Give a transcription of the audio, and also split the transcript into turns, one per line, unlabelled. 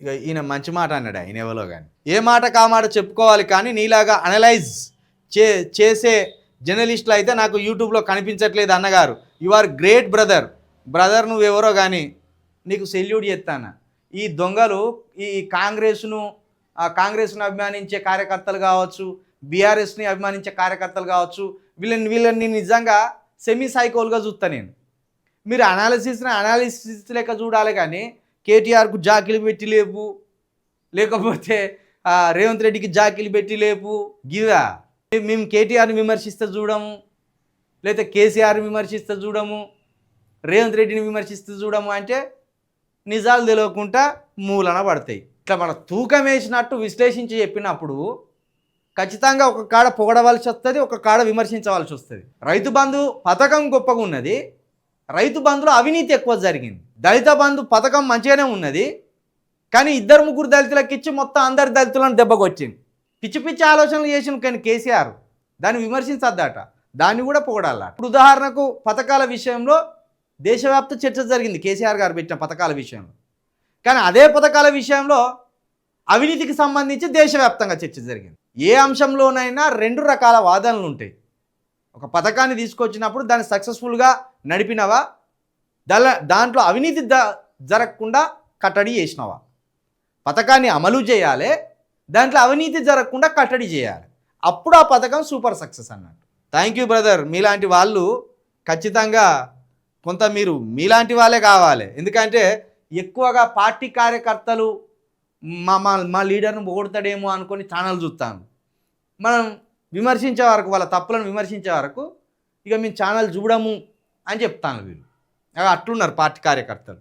ఇక ఈయన మంచి మాట అన్నాడు, ఆయన ఎవరో కానీ. ఏ మాట కామాట చెప్పుకోవాలి కానీ నీలాగా అనలైజ్ చేసే జర్నలిస్టులు అయితే నాకు యూట్యూబ్లో కనిపించట్లేదు అన్నగారు. You are great brother. Brother నువ్వెవరో కానీ నీకు సెల్యూట్ చేస్తాను. ఈ దొంగలు ఈ కాంగ్రెస్ను అభిమానించే కార్యకర్తలు కావచ్చు, బీఆర్ఎస్ని అభిమానించే కార్యకర్తలు కావచ్చు, వీళ్ళని నిజంగా సెమీ సైకోల్గా చూస్తాను నేను. మీరు అనాలిసిస్ లెక్క చూడాలి కానీ కేటీఆర్కు జాకిలు పెట్టి లేపు, లేకపోతే రేవంత్ రెడ్డికి జాకిలు పెట్టి లేపు గివా. మేము కేటీఆర్ని విమర్శిస్తే చూడము, లేకపోతే కేసీఆర్ని విమర్శిస్తే చూడము, రేవంత్ రెడ్డిని విమర్శిస్తే చూడము అంటే నిజాలు తెలియకుండా మూలన పడతాయి. ఇట్లా మన తూకం వేసినట్టు విశ్లేషించి చెప్పినప్పుడు ఖచ్చితంగా ఒక కాడ పొగడవలసి వస్తుంది, ఒక కాడ విమర్శించవలసి వస్తుంది. రైతు బంధు పథకం గొప్పగా ఉన్నది, రైతు బంధులో అవినీతి ఎక్కువ జరిగింది. దళిత బంధు పథకం మంచిగానే ఉన్నది, కానీ 2-3 దళితులకు ఇచ్చి మొత్తం అందరి దళితులను దెబ్బకొచ్చింది. పిచ్చి పిచ్చి ఆలోచనలు చేసిన కానీ కేసీఆర్ దాన్ని విమర్శించద్దట, దాన్ని కూడా పొగడాల. ఇప్పుడు ఉదాహరణకు పథకాల విషయంలో దేశవ్యాప్త చర్చ జరిగింది కేసీఆర్ గారు పెట్టిన పథకాల విషయంలో. కానీ అదే పథకాల విషయంలో అవినీతికి సంబంధించి దేశవ్యాప్తంగా చర్చ జరిగింది. ఏ అంశంలోనైనా 2 రకాల వాదనలు ఉంటాయి. ఒక పథకాన్ని తీసుకొచ్చినప్పుడు దాన్ని సక్సెస్ఫుల్గా నడిపినవా, దాంట్లో అవినీతి జరగకుండా కట్టడి చేసినవా. పథకాన్ని అమలు చేయాలి, దాంట్లో అవినీతి జరగకుండా కట్టడి చేయాలి, అప్పుడు ఆ పథకం సూపర్ సక్సెస్ అన్నట్టు. Thank you brother. మీలాంటి వాళ్ళు ఖచ్చితంగా కొంత మీలాంటి వాళ్ళే కావాలి. ఎందుకంటే ఎక్కువగా పార్టీ కార్యకర్తలు మా లీడర్ను పొగొడతాడేమో అనుకొని ఛానల్ చూస్తాను. మనం విమర్శించే వరకు, వాళ్ళ తప్పులను విమర్శించే వరకు ఇక మేము ఛానల్ చూడము అని చెప్తాను. వీళ్ళు అట్లున్నారు పార్టీ కార్యకర్తలు.